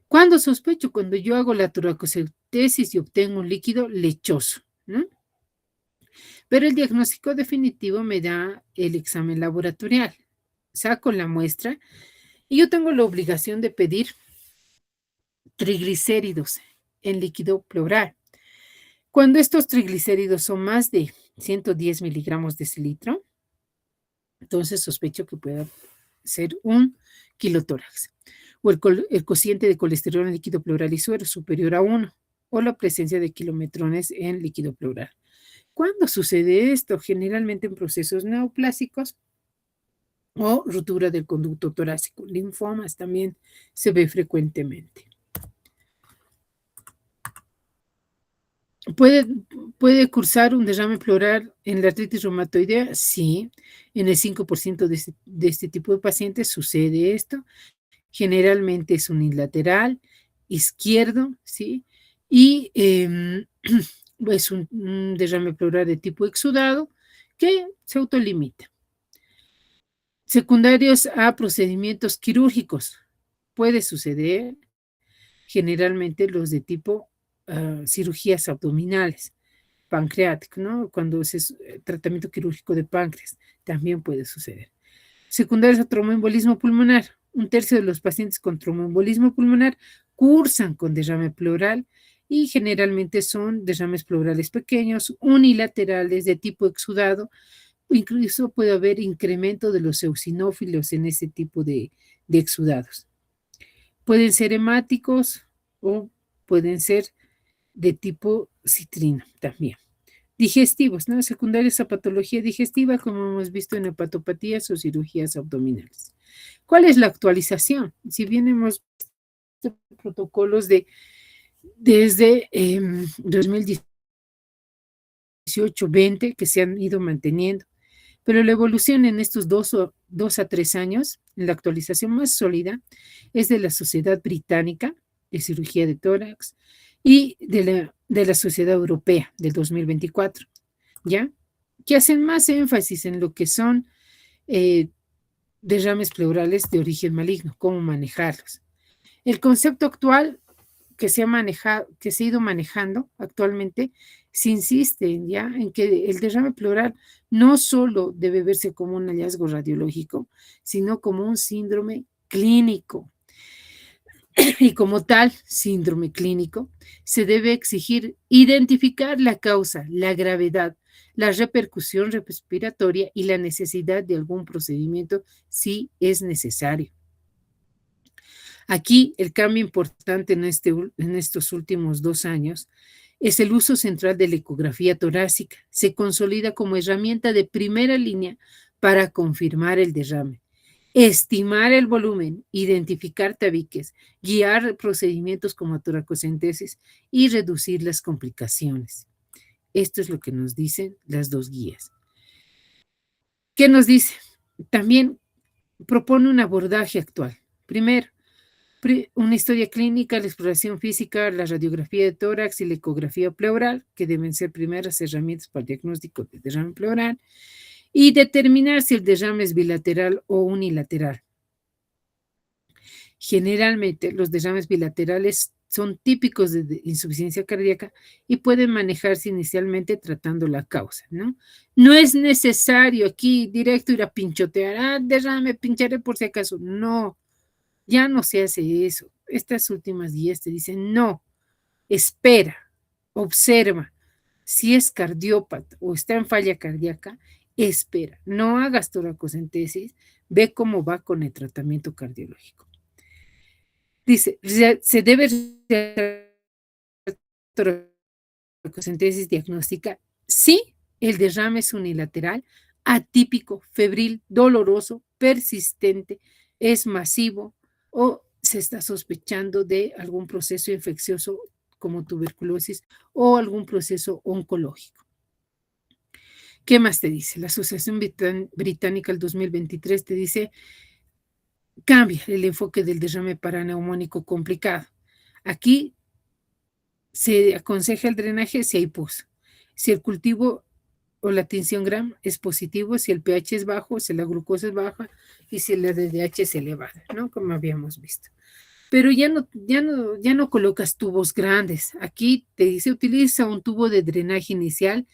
S1: ¿Cuándo sospecho? Cuando yo hago la toracocentesis y obtengo un líquido lechoso, ¿no? Pero el diagnóstico definitivo me da el examen laboratorial. Saco la muestra y yo tengo la obligación de pedir triglicéridos en líquido pleural. Cuando estos triglicéridos son más de 110 miligramos de cilitro, entonces sospecho que pueda ser un quilotórax. O el cociente de colesterol en líquido pleural y suero superior a 1, o la presencia de kilometrones en líquido pleural. ¿Cuándo sucede esto? Generalmente en procesos neoplásicos o ruptura del conducto torácico. Linfomas también se ve frecuentemente. ¿Puede cursar un derrame pleural en la artritis reumatoidea? Sí, en el 5% de este tipo de pacientes sucede esto. Generalmente es unilateral, izquierdo, ¿sí? Y es un derrame pleural de tipo exudado que se autolimita. Secundarios a procedimientos quirúrgicos. Puede suceder generalmente los de tipo cirugías abdominales, pancreático, ¿no? Cuando es tratamiento quirúrgico de páncreas, también puede suceder. Secundarios a tromboembolismo pulmonar. Un tercio de los pacientes con tromboembolismo pulmonar cursan con derrame pleural y generalmente son derrames pleurales pequeños, unilaterales, de tipo exudado. Incluso puede haber incremento de los eosinófilos en ese tipo de exudados. Pueden ser hemáticos o pueden ser de tipo citrino también. Digestivos, ¿no? Secundarios a patología digestiva, como hemos visto en hepatopatías o cirugías abdominales. ¿Cuál es la actualización? Si bien hemos visto protocolos desde 2018-20 que se han ido manteniendo, pero la evolución en estos 2 a 3 años, la actualización más sólida, es de la Sociedad Británica de Cirugía de Tórax y de la Sociedad Europea del 2024, ¿ya? que hacen más énfasis en lo que son derrames pleurales de origen maligno, cómo manejarlos. El concepto actual que se ha ido manejando actualmente, se insiste ya en que el derrame pleural no solo debe verse como un hallazgo radiológico, sino como un síndrome clínico. Y como tal síndrome clínico, se debe exigir identificar la causa, la gravedad, la repercusión respiratoria y la necesidad de algún procedimiento si es necesario. Aquí el cambio importante en estos últimos 2 años es el uso central de la ecografía torácica. Se consolida como herramienta de primera línea para confirmar el derrame, estimar el volumen, identificar tabiques, guiar procedimientos como toracocentesis y reducir las complicaciones. Esto es lo que nos dicen las dos guías. ¿Qué nos dice? También propone un abordaje actual. Primero, una historia clínica, la exploración física, la radiografía de tórax y la ecografía pleural, que deben ser primeras herramientas para el diagnóstico de derrame pleural, y determinar si el derrame es bilateral o unilateral. Generalmente, los derrames bilaterales son típicos de insuficiencia cardíaca y pueden manejarse inicialmente tratando la causa, ¿no? No es necesario aquí directo ir a pinchotear, derrame, pincharé por si acaso. No, ya no se hace eso. Estas últimas guías te dicen, no, espera, observa. Si es cardiópata o está en falla cardíaca, espera, no hagas toracocentesis, ve cómo va con el tratamiento cardiológico. Dice, se debe realizar toracocentesis diagnóstica si el derrame es unilateral, atípico, febril, doloroso, persistente, es masivo o se está sospechando de algún proceso infeccioso como tuberculosis o algún proceso oncológico. ¿Qué más te dice? La Asociación Británica del 2023 te dice, cambia el enfoque del derrame paraneumónico complicado. Aquí se aconseja el drenaje si hay pus. Si el cultivo o la tensión gram es positivo, si el pH es bajo, si la glucosa es baja y si la DDH es elevada, ¿no? Como habíamos visto. Pero ya no colocas tubos grandes. Aquí te dice, utiliza un tubo de drenaje inicial,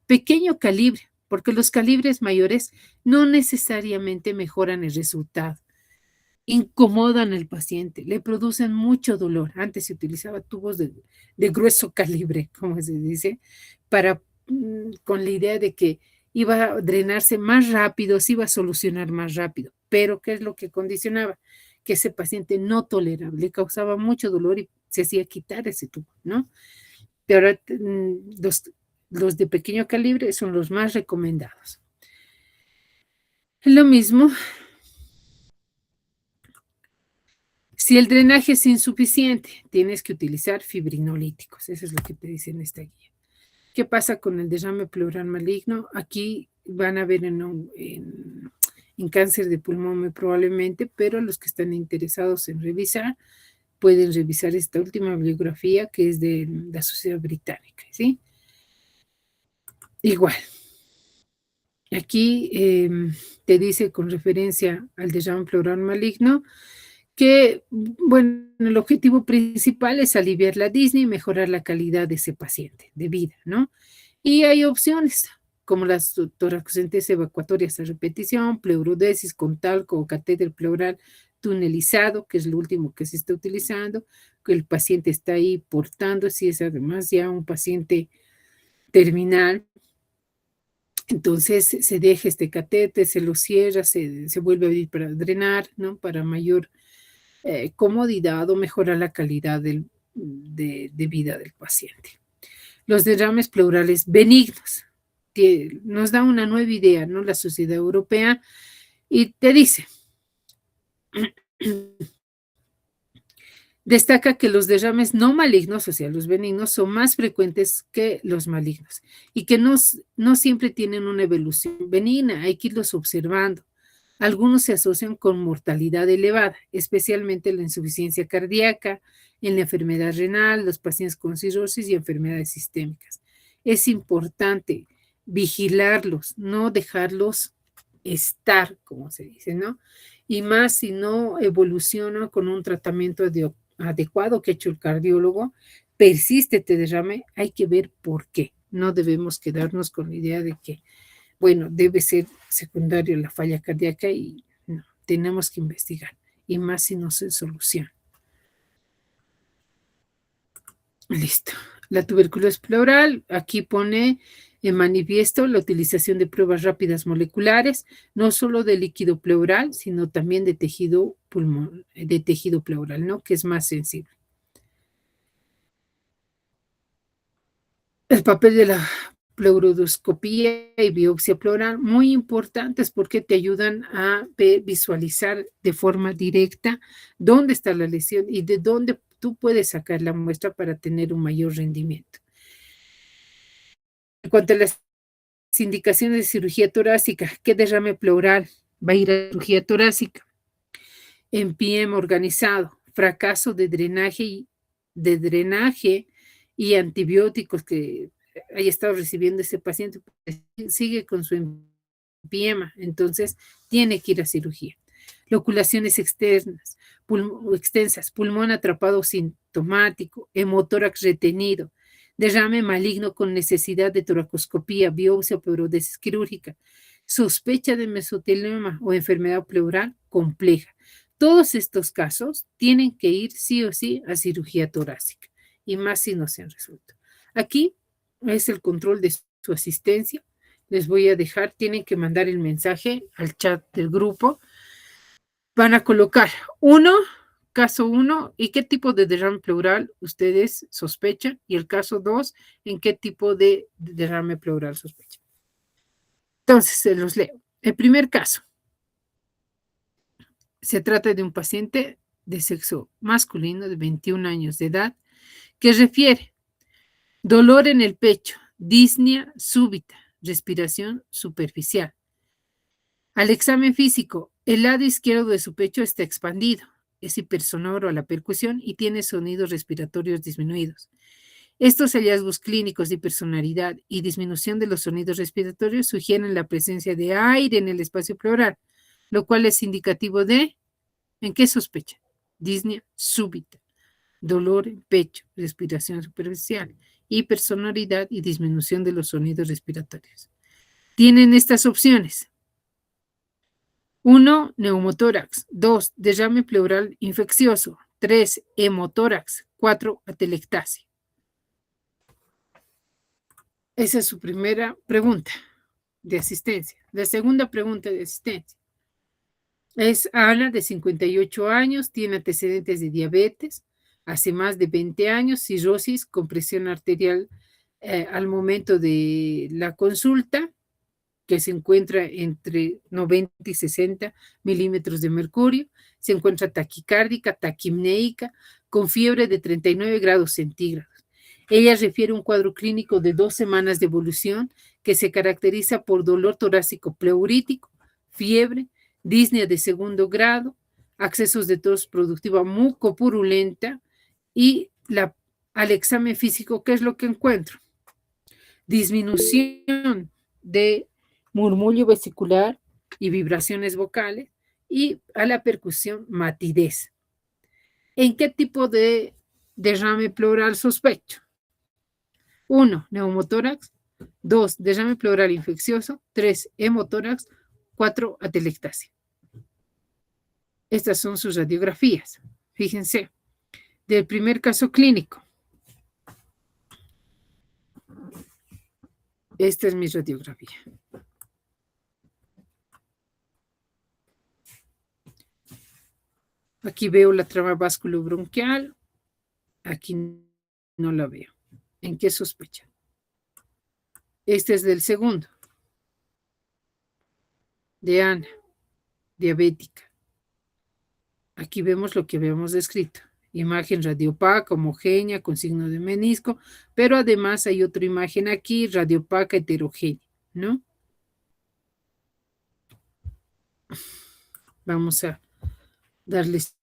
S1: pequeño calibre, porque los calibres mayores no necesariamente mejoran el resultado. Incomodan al paciente, le producen mucho dolor. Antes se utilizaba tubos de grueso calibre, como se dice, para, con la idea de que iba a drenarse más rápido, se iba a solucionar más rápido. Pero, ¿qué es lo que condicionaba? Que ese paciente no toleraba, le causaba mucho dolor y se hacía quitar ese tubo, ¿no? Pero ahora los de pequeño calibre son los más recomendados. Lo mismo, si el drenaje es insuficiente, tienes que utilizar fibrinolíticos. Eso es lo que te dice en esta guía. ¿Qué pasa con el derrame pleural maligno? Aquí van a ver en cáncer de pulmón muy probablemente, pero los que están interesados en revisar, pueden revisar esta última bibliografía que es de la Sociedad Británica, ¿sí? Igual. Aquí te dice con referencia al derrame pleural maligno que, bueno, el objetivo principal es aliviar la disnea y mejorar la calidad de ese paciente de vida, ¿no? Y hay opciones como las toracocentesis evacuatorias a repetición, pleurodesis con talco o catéter pleural tunelizado, que es lo último que se está utilizando, que el paciente está ahí portando, si es además ya un paciente terminal. Entonces se deja este catéter, se lo cierra, se vuelve a abrir para drenar, ¿no? Para mayor comodidad o mejorar la calidad de vida del paciente. Los derrames pleurales benignos, que nos da una nueva idea, ¿no? La Sociedad Europea, y te dice, destaca que los derrames no malignos, o sea, los benignos, son más frecuentes que los malignos y que no siempre tienen una evolución benigna, hay que irlos observando. Algunos se asocian con mortalidad elevada, especialmente la insuficiencia cardíaca, en la enfermedad renal, los pacientes con cirrosis y enfermedades sistémicas. Es importante vigilarlos, no dejarlos estar, como se dice, ¿no? Y más si no evoluciona con un tratamiento adecuado que ha hecho el cardiólogo, persiste este derrame, hay que ver por qué. No debemos quedarnos con la idea de que, bueno, debe ser secundario la falla cardíaca y no, tenemos que investigar, y más si no se soluciona. Listo. La tuberculosis pleural, aquí pone en manifiesto la utilización de pruebas rápidas moleculares, no solo de líquido pleural, sino también de tejido pulmón, de tejido pleural, ¿no? Que es más sensible. El papel de la pleurodoscopía y biopsia pleural, muy importantes porque te ayudan a visualizar de forma directa dónde está la lesión y de dónde tú puedes sacar la muestra para tener un mayor rendimiento. En cuanto a las indicaciones de cirugía torácica, ¿qué derrame pleural va a ir a cirugía torácica? Empiem organizado, fracaso de drenaje y antibióticos que haya estado recibiendo ese paciente, pues, sigue con su empiema, entonces tiene que ir a cirugía. Loculaciones extensas, pulmón atrapado sintomático, hemotórax retenido, derrame maligno con necesidad de toracoscopía, biopsia o pleurodesis quirúrgica, sospecha de mesotelioma o enfermedad pleural compleja. Todos estos casos tienen que ir sí o sí a cirugía torácica, y más si no se han resuelto. Aquí es el control de su asistencia. Les voy a dejar, tienen que mandar el mensaje al chat del grupo. Van a colocar caso 1, y qué tipo de derrame pleural ustedes sospechan, y el caso 2, en qué tipo de derrame pleural sospechan. Entonces, se los leo. El primer caso, se trata de un paciente de sexo masculino de 21 años de edad que refiere dolor en el pecho, disnea súbita, respiración superficial. Al examen físico, el lado izquierdo de su pecho está expandido, es hipersonoro a la percusión y tiene sonidos respiratorios disminuidos. Estos hallazgos clínicos de hipersonalidad y disminución de los sonidos respiratorios sugieren la presencia de aire en el espacio pleural, lo cual es indicativo de ¿en qué sospecha? Disnea súbita, dolor en pecho, respiración superficial, hipersonoridad y disminución de los sonidos respiratorios. Tienen estas opciones. 1, neumotórax. 2, derrame pleural infeccioso. 3, hemotórax. 4, atelectasia. Esa es su primera pregunta de asistencia. La segunda pregunta de asistencia es Ana, de 58 años, tiene antecedentes de diabetes, hace más de 20 años, cirrosis con presión arterial al momento de la consulta, que se encuentra entre 90 y 60 milímetros de mercurio, se encuentra taquicárdica, taquimneica, con fiebre de 39 grados centígrados. Ella refiere un cuadro clínico de 2 semanas de evolución que se caracteriza por dolor torácico pleurítico, fiebre, disnea de segundo grado, accesos de tos productiva mucopurulenta y al examen físico, ¿qué es lo que encuentro? Disminución de murmullo vesicular y vibraciones vocales, y a la percusión matidez. ¿En qué tipo de derrame pleural sospecho? 1, neumotórax. 2, derrame pleural infeccioso. 3, hemotórax. 4, atelectasia. Estas son sus radiografías. Fíjense, del primer caso clínico. Esta es mi radiografía. Aquí veo la trama vasculobronquial. Aquí no la veo. ¿En qué sospecha? Este es del segundo, de Ana, diabética. Aquí vemos lo que habíamos descrito. Imagen radiopaca, homogénea, con signo de menisco, pero además hay otra imagen aquí, radiopaca heterogénea, ¿no? Vamos a darles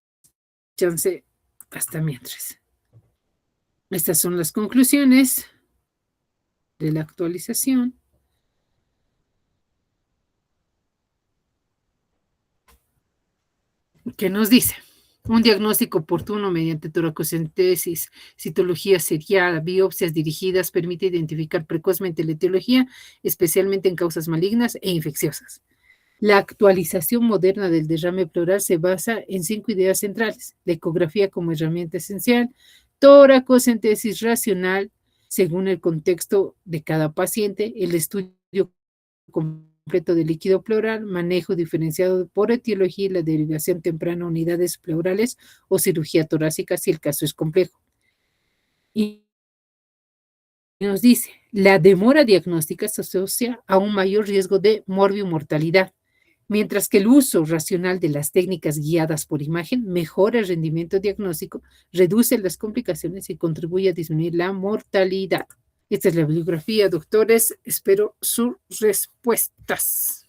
S1: chance hasta mientras. Estas son las conclusiones de la actualización. que nos dice un diagnóstico oportuno mediante toracocentesis, citología seriada, biopsias dirigidas permite identificar precozmente la etiología, especialmente en causas malignas e infecciosas. La actualización moderna del derrame pleural se basa en 5 ideas centrales: la ecografía como herramienta esencial, toracocentesis racional según el contexto de cada paciente, el estudio completo del líquido pleural, manejo diferenciado por etiología y la derivación temprana a unidades pleurales o cirugía torácica si el caso es complejo. Y nos dice, la demora diagnóstica se asocia a un mayor riesgo de mortalidad, mientras que el uso racional de las técnicas guiadas por imagen mejora el rendimiento diagnóstico, reduce las complicaciones y contribuye a disminuir la mortalidad. Esta es la bibliografía, doctores. Espero sus respuestas.